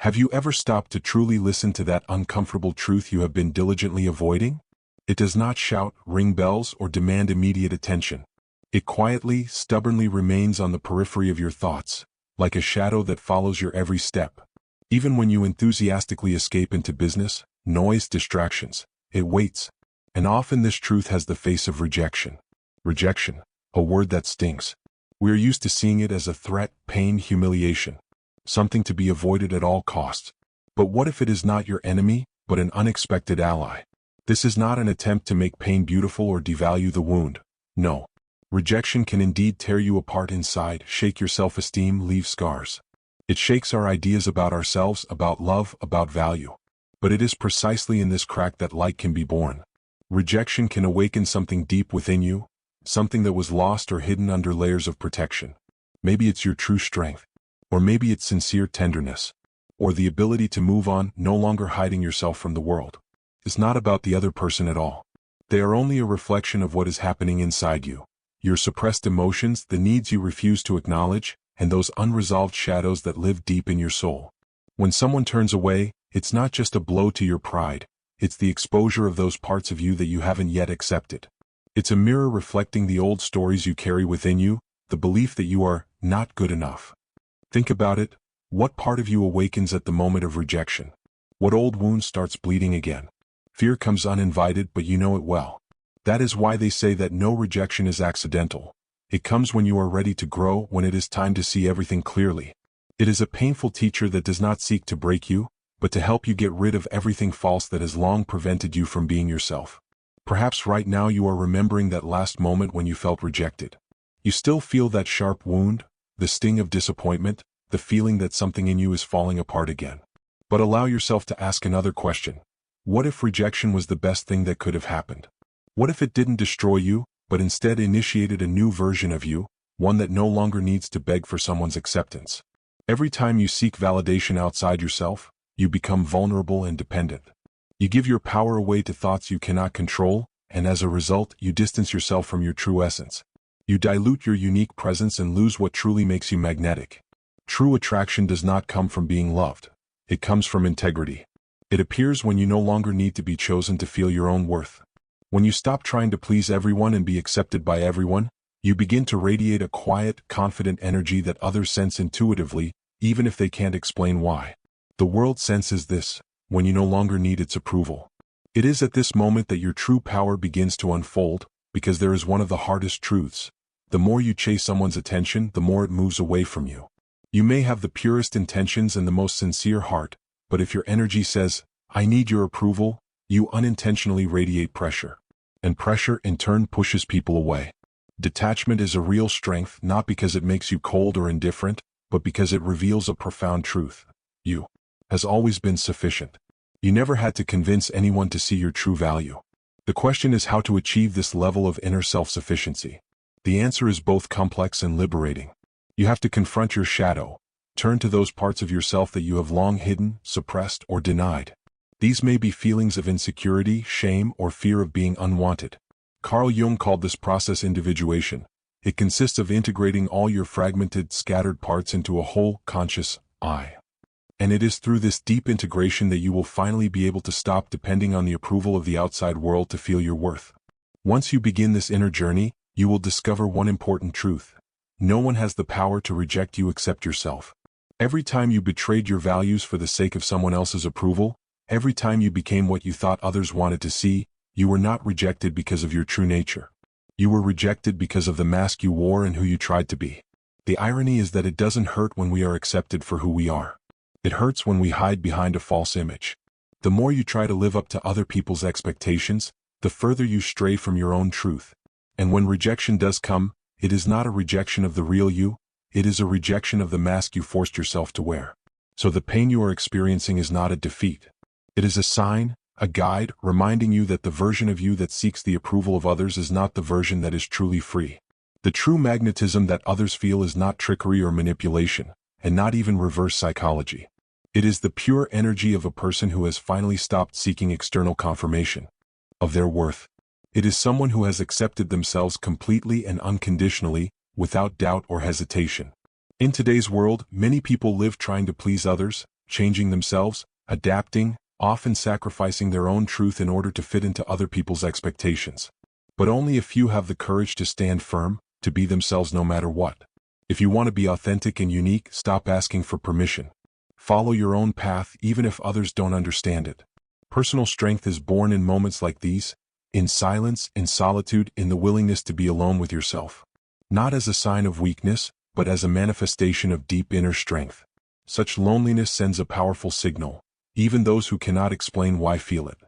Have you ever stopped to truly listen to that uncomfortable truth you have been diligently avoiding? It does not shout, ring bells, or demand immediate attention. It quietly, stubbornly remains on the periphery of your thoughts, like a shadow that follows your every step. Even when you enthusiastically escape into business, noise, distractions, it waits. And often this truth has the face of rejection. Rejection, a word that stings. We are used to seeing it as a threat, pain, humiliation, something to be avoided at all costs. But what if it is not your enemy, but an unexpected ally? This is not an attempt to make pain beautiful or devalue the wound. No. Rejection can indeed tear you apart inside, shake your self-esteem, leave scars. It shakes our ideas about ourselves, about love, about value. But it is precisely in this crack that light can be born. Rejection can awaken something deep within you, something that was lost or hidden under layers of protection. Maybe it's your true strength, or maybe it's sincere tenderness, or the ability to move on, no longer hiding yourself from the world. It's not about the other person at all. They are only a reflection of what is happening inside you. Your suppressed emotions, the needs you refuse to acknowledge, and those unresolved shadows that live deep in your soul. When someone turns away, it's not just a blow to your pride, it's the exposure of those parts of you that you haven't yet accepted. It's a mirror reflecting the old stories you carry within you, the belief that you are not good enough. Think about it. What part of you awakens at the moment of rejection? What old wound starts bleeding again? Fear comes uninvited, but you know it well. That is why they say that no rejection is accidental. It comes when you are ready to grow, when it is time to see everything clearly. It is a painful teacher that does not seek to break you, but to help you get rid of everything false that has long prevented you from being yourself. Perhaps right now you are remembering that last moment when you felt rejected. You still feel that sharp wound, the sting of disappointment, the feeling that something in you is falling apart again. But allow yourself to ask another question. What if rejection was the best thing that could have happened? What if it didn't destroy you, but instead initiated a new version of you, one that no longer needs to beg for someone's acceptance? Every time you seek validation outside yourself, you become vulnerable and dependent. You give your power away to thoughts you cannot control, and as a result, you distance yourself from your true essence. You dilute your unique presence and lose what truly makes you magnetic. True attraction does not come from being loved. It comes from integrity. It appears when you no longer need to be chosen to feel your own worth. When you stop trying to please everyone and be accepted by everyone, you begin to radiate a quiet, confident energy that others sense intuitively, even if they can't explain why. The world senses this, when you no longer need its approval. It is at this moment that your true power begins to unfold, because there is one of the hardest truths. The more you chase someone's attention, the more it moves away from you. You may have the purest intentions and the most sincere heart, but if your energy says, "I need your approval," you unintentionally radiate pressure. And pressure, in turn, pushes people away. Detachment is a real strength, not because it makes you cold or indifferent, but because it reveals a profound truth. You has always been sufficient. You never had to convince anyone to see your true value. The question is how to achieve this level of inner self-sufficiency. The answer is both complex and liberating. You have to confront your shadow. Turn to those parts of yourself that you have long hidden, suppressed, or denied. These may be feelings of insecurity, shame, or fear of being unwanted. Carl Jung called this process individuation. It consists of integrating all your fragmented, scattered parts into a whole, conscious I. And it is through this deep integration that you will finally be able to stop depending on the approval of the outside world to feel your worth. Once you begin this inner journey, you will discover one important truth. No one has the power to reject you except yourself. Every time you betrayed your values for the sake of someone else's approval, every time you became what you thought others wanted to see, you were not rejected because of your true nature. You were rejected because of the mask you wore and who you tried to be. The irony is that it doesn't hurt when we are accepted for who we are. It hurts when we hide behind a false image. The more you try to live up to other people's expectations, the further you stray from your own truth. And when rejection does come, it is not a rejection of the real you, it is a rejection of the mask you forced yourself to wear. So the pain you are experiencing is not a defeat. It is a sign, a guide, reminding you that the version of you that seeks the approval of others is not the version that is truly free. The true magnetism that others feel is not trickery or manipulation, and not even reverse psychology. It is the pure energy of a person who has finally stopped seeking external confirmation of their worth. It is someone who has accepted themselves completely and unconditionally, without doubt or hesitation. In today's world, many people live trying to please others, changing themselves, adapting, often sacrificing their own truth in order to fit into other people's expectations. But only a few have the courage to stand firm, to be themselves no matter what. If you want to be authentic and unique, stop asking for permission. Follow your own path even if others don't understand it. Personal strength is born in moments like these, in silence, in solitude, in the willingness to be alone with yourself. Not as a sign of weakness, but as a manifestation of deep inner strength. Such loneliness sends a powerful signal. Even those who cannot explain why feel it.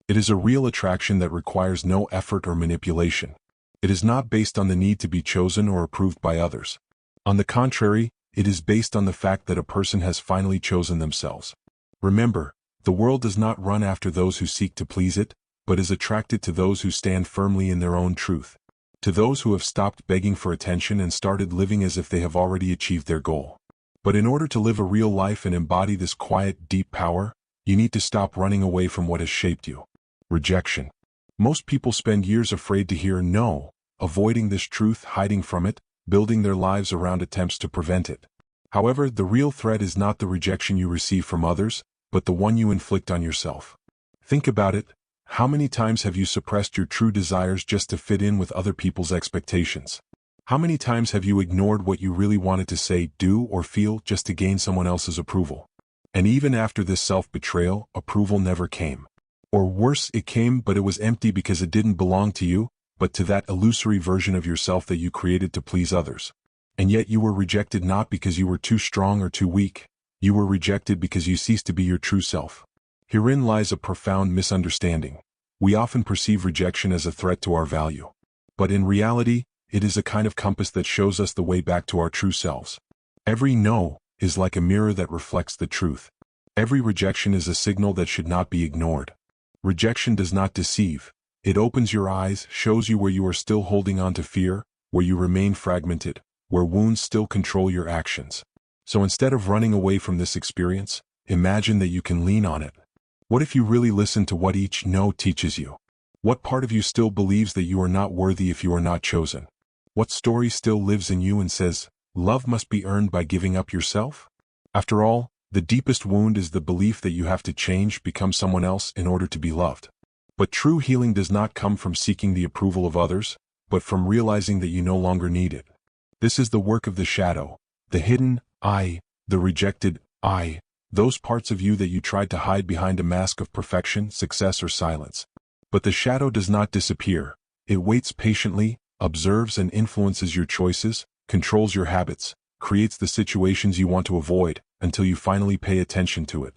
It is a real attraction that requires no effort or manipulation. It is not based on the need to be chosen or approved by others. On the contrary, it is based on the fact that a person has finally chosen themselves. Remember, the world does not run after those who seek to please it, but is attracted to those who stand firmly in their own truth. To those who have stopped begging for attention and started living as if they have already achieved their goal. But in order to live a real life and embody this quiet, deep power, you need to stop running away from what has shaped you. Rejection. Most people spend years afraid to hear no, avoiding this truth, hiding from it, building their lives around attempts to prevent it. However, the real threat is not the rejection you receive from others, but the one you inflict on yourself. Think about it. How many times have you suppressed your true desires just to fit in with other people's expectations? How many times have you ignored what you really wanted to say, do, or feel just to gain someone else's approval? And even after this self-betrayal, approval never came. Or worse, it came, but it was empty because it didn't belong to you, but to that illusory version of yourself that you created to please others. And yet you were rejected not because you were too strong or too weak. You were rejected because you ceased to be your true self. Herein lies a profound misunderstanding. We often perceive rejection as a threat to our value. But in reality, it is a kind of compass that shows us the way back to our true selves. Every no is like a mirror that reflects the truth. Every rejection is a signal that should not be ignored. Rejection does not deceive. It opens your eyes, shows you where you are still holding on to fear, where you remain fragmented, where wounds still control your actions. So instead of running away from this experience, imagine that you can lean on it. What if you really listen to what each no teaches you? What part of you still believes that you are not worthy if you are not chosen? What story still lives in you and says, love must be earned by giving up yourself? After all, the deepest wound is the belief that you have to change, become someone else in order to be loved. But true healing does not come from seeking the approval of others, but from realizing that you no longer need it. This is the work of the shadow, the hidden I, the rejected I, those parts of you that you tried to hide behind a mask of perfection, success, or silence. But the shadow does not disappear. It waits patiently, observes and influences your choices, controls your habits, creates the situations you want to avoid, until you finally pay attention to it.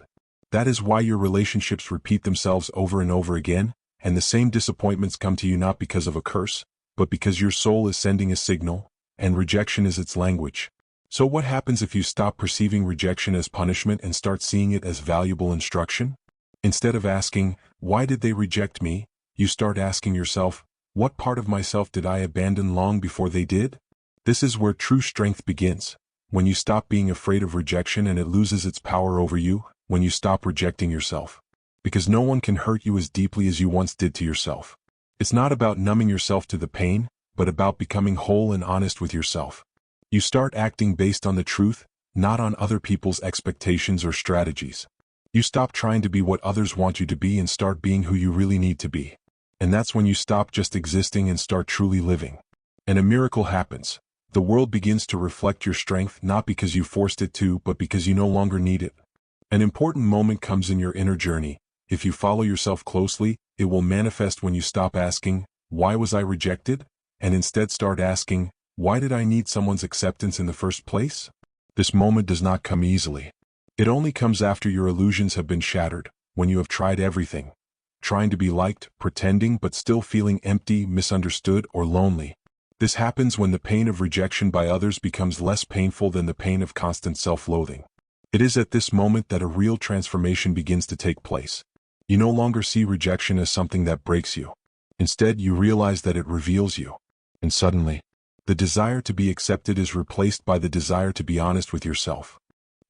That is why your relationships repeat themselves over and over again, and the same disappointments come to you not because of a curse, but because your soul is sending a signal, and rejection is its language. So what happens if you stop perceiving rejection as punishment and start seeing it as valuable instruction? Instead of asking, why did they reject me? You start asking yourself, what part of myself did I abandon long before they did? This is where true strength begins. When you stop being afraid of rejection and it loses its power over you, when you stop rejecting yourself. Because no one can hurt you as deeply as you once did to yourself. It's not about numbing yourself to the pain, but about becoming whole and honest with yourself. You start acting based on the truth, not on other people's expectations or strategies. You stop trying to be what others want you to be and start being who you really need to be. And that's when you stop just existing and start truly living. And a miracle happens. The world begins to reflect your strength not because you forced it to, but because you no longer need it. An important moment comes in your inner journey. If you follow yourself closely, it will manifest when you stop asking, why was I rejected? And instead start asking, why did I need someone's acceptance in the first place? This moment does not come easily. It only comes after your illusions have been shattered, when you have tried everything. Trying to be liked, pretending, but still feeling empty, misunderstood, or lonely. This happens when the pain of rejection by others becomes less painful than the pain of constant self-loathing. It is at this moment that a real transformation begins to take place. You no longer see rejection as something that breaks you. Instead, you realize that it reveals you. And suddenly, the desire to be accepted is replaced by the desire to be honest with yourself.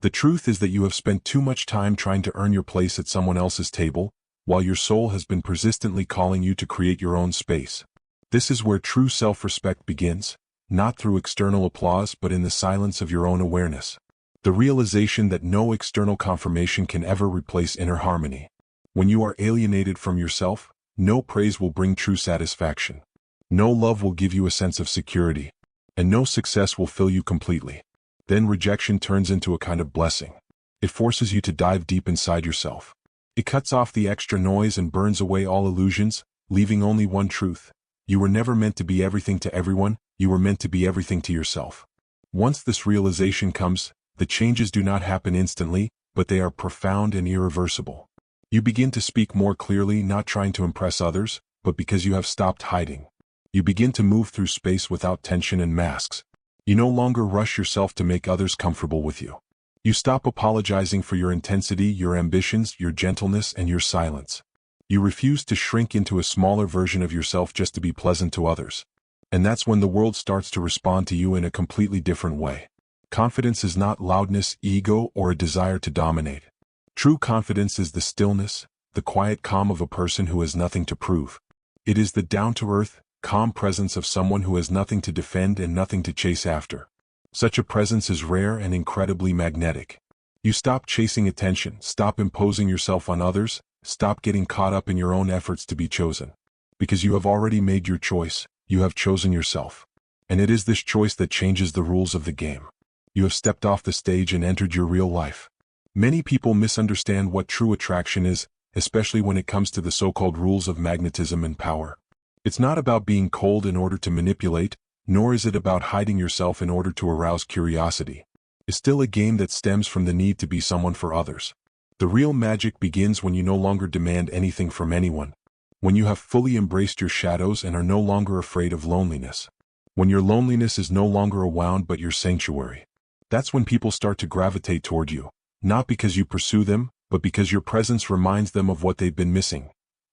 The truth is that you have spent too much time trying to earn your place at someone else's table, while your soul has been persistently calling you to create your own space. This is where true self-respect begins, not through external applause but in the silence of your own awareness. The realization that no external confirmation can ever replace inner harmony. When you are alienated from yourself, no praise will bring true satisfaction. No love will give you a sense of security, and no success will fill you completely. Then rejection turns into a kind of blessing. It forces you to dive deep inside yourself. It cuts off the extra noise and burns away all illusions, leaving only one truth. You were never meant to be everything to everyone, you were meant to be everything to yourself. Once this realization comes, the changes do not happen instantly, but they are profound and irreversible. You begin to speak more clearly, not trying to impress others, but because you have stopped hiding. You begin to move through space without tension and masks. You no longer rush yourself to make others comfortable with you. You stop apologizing for your intensity, your ambitions, your gentleness, and your silence. You refuse to shrink into a smaller version of yourself just to be pleasant to others. And that's when the world starts to respond to you in a completely different way. Confidence is not loudness, ego, or a desire to dominate. True confidence is the stillness, the quiet calm of a person who has nothing to prove. It is the down-to-earth, calm presence of someone who has nothing to defend and nothing to chase after. Such a presence is rare and incredibly magnetic. You stop chasing attention, stop imposing yourself on others, stop getting caught up in your own efforts to be chosen. Because you have already made your choice, you have chosen yourself. And it is this choice that changes the rules of the game. You have stepped off the stage and entered your real life. Many people misunderstand what true attraction is, especially when it comes to the so-called rules of magnetism and power. It's not about being cold in order to manipulate, nor is it about hiding yourself in order to arouse curiosity. It's still a game that stems from the need to be someone for others. The real magic begins when you no longer demand anything from anyone. When you have fully embraced your shadows and are no longer afraid of loneliness. When your loneliness is no longer a wound but your sanctuary. That's when people start to gravitate toward you, not because you pursue them, but because your presence reminds them of what they've been missing.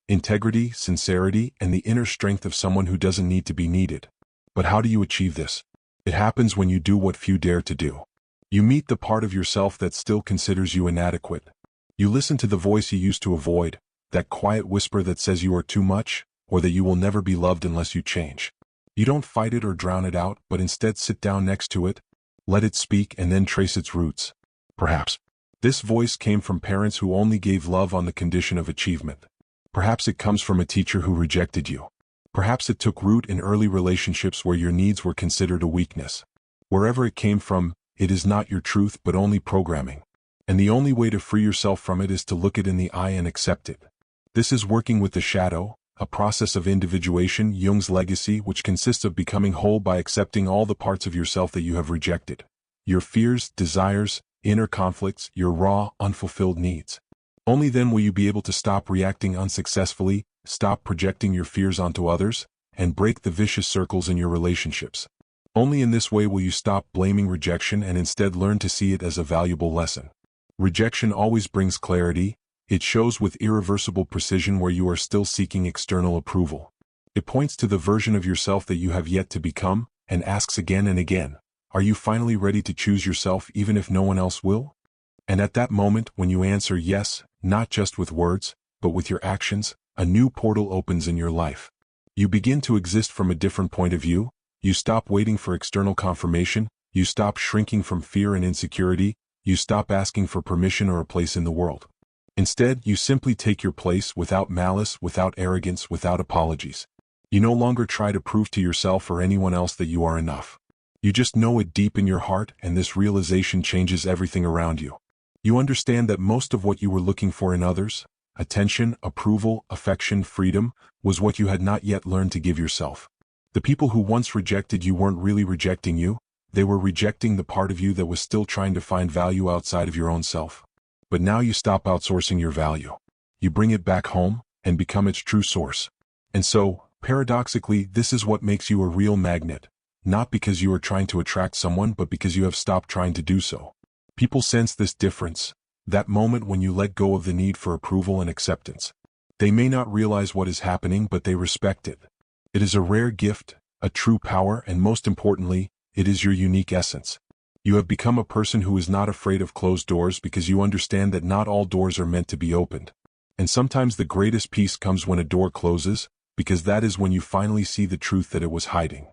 Integrity, sincerity, and the inner strength of someone who doesn't need to be needed. But how do you achieve this? It happens when you do what few dare to do. You meet the part of yourself that still considers you inadequate. You listen to the voice you used to avoid, that quiet whisper that says you are too much, or that you will never be loved unless you change. You don't fight it or drown it out, but instead sit down next to it, let it speak, and then trace its roots. Perhaps this voice came from parents who only gave love on the condition of achievement. Perhaps it comes from a teacher who rejected you. Perhaps it took root in early relationships where your needs were considered a weakness. Wherever it came from, it is not your truth but only programming. And the only way to free yourself from it is to look it in the eye and accept it. This is working with the shadow, a process of individuation, Jung's legacy, which consists of becoming whole by accepting all the parts of yourself that you have rejected. Your fears, desires, inner conflicts, your raw, unfulfilled needs. Only then will you be able to stop reacting unsuccessfully, stop projecting your fears onto others, and break the vicious circles in your relationships. Only in this way will you stop blaming rejection and instead learn to see it as a valuable lesson. Rejection always brings clarity. It shows with irreversible precision where you are still seeking external approval. It points to the version of yourself that you have yet to become, and asks again and again, are you finally ready to choose yourself even if no one else will? And at that moment, when you answer yes, not just with words, but with your actions, a new portal opens in your life. You begin to exist from a different point of view. You stop waiting for external confirmation. You stop shrinking from fear and insecurity. You stop asking for permission or a place in the world. Instead, you simply take your place without malice, without arrogance, without apologies. You no longer try to prove to yourself or anyone else that you are enough. You just know it deep in your heart, and this realization changes everything around you. You understand that most of what you were looking for in others, attention, approval, affection, freedom, was what you had not yet learned to give yourself. The people who once rejected you weren't really rejecting you, they were rejecting the part of you that was still trying to find value outside of your own self. But now you stop outsourcing your value. You bring it back home, and become its true source. And so, paradoxically, this is what makes you a real magnet. Not because you are trying to attract someone, but because you have stopped trying to do so. People sense this difference, that moment when you let go of the need for approval and acceptance. They may not realize what is happening, but they respect it. It is a rare gift, a true power, and most importantly, it is your unique essence. You have become a person who is not afraid of closed doors because you understand that not all doors are meant to be opened. And sometimes the greatest peace comes when a door closes, because that is when you finally see the truth that it was hiding.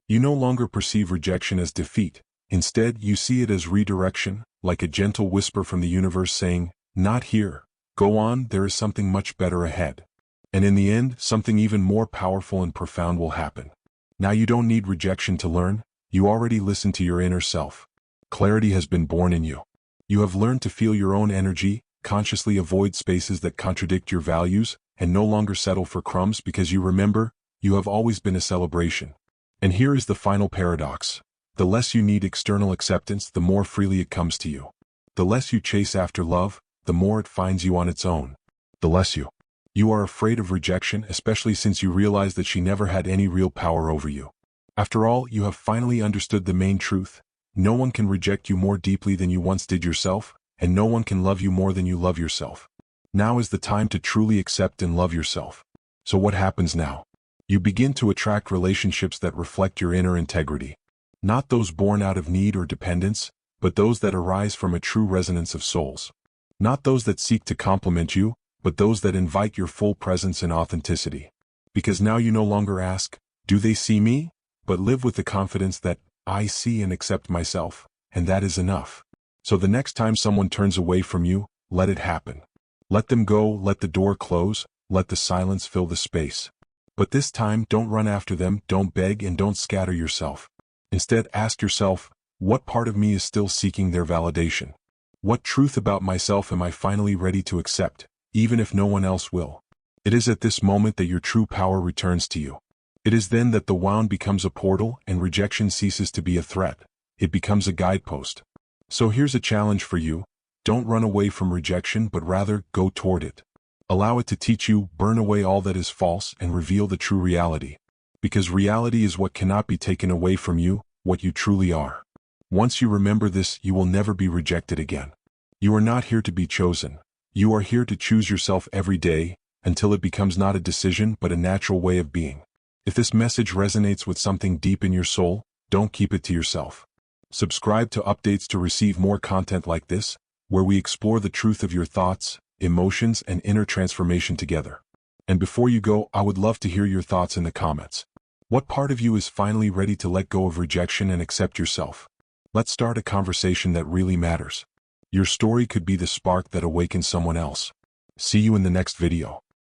You no longer perceive rejection as defeat. Instead, you see it as redirection, like a gentle whisper from the universe saying, "Not here. Go on, there is something much better ahead." And in the end, something even more powerful and profound will happen. Now you don't need rejection to learn, you already listen to your inner self. Clarity has been born in you. You have learned to feel your own energy, consciously avoid spaces that contradict your values, and no longer settle for crumbs because you remember, you have always been a celebration. And here is the final paradox. The less you need external acceptance, the more freely it comes to you. The less you chase after love, the more it finds you on its own. The less you are afraid of rejection, especially since you realize that she never had any real power over you. After all, you have finally understood the main truth. No one can reject you more deeply than you once did yourself, and no one can love you more than you love yourself. Now is the time to truly accept and love yourself. So what happens now? You begin to attract relationships that reflect your inner integrity. Not those born out of need or dependence, but those that arise from a true resonance of souls. Not those that seek to compliment you, but those that invite your full presence and authenticity. Because now you no longer ask, "Do they see me?" but live with the confidence that, "I see and accept myself, and that is enough." So the next time someone turns away from you, let it happen. Let them go, let the door close, let the silence fill the space. But this time, don't run after them, don't beg, and don't scatter yourself. Instead, ask yourself, what part of me is still seeking their validation? What truth about myself am I finally ready to accept, even if no one else will? It is at this moment that your true power returns to you. It is then that the wound becomes a portal and rejection ceases to be a threat. It becomes a guidepost. So here's a challenge for you. Don't run away from rejection, but rather go toward it. Allow it to teach you, burn away all that is false, and reveal the true reality. Because reality is what cannot be taken away from you, what you truly are. Once you remember this, you will never be rejected again. You are not here to be chosen. You are here to choose yourself every day, until it becomes not a decision but a natural way of being. If this message resonates with something deep in your soul, don't keep it to yourself. Subscribe to updates to receive more content like this, where we explore the truth of your thoughts, emotions, and inner transformation together. And before you go, I would love to hear your thoughts in the comments. What part of you is finally ready to let go of rejection and accept yourself? Let's start a conversation that really matters. Your story could be the spark that awakens someone else. See you in the next video.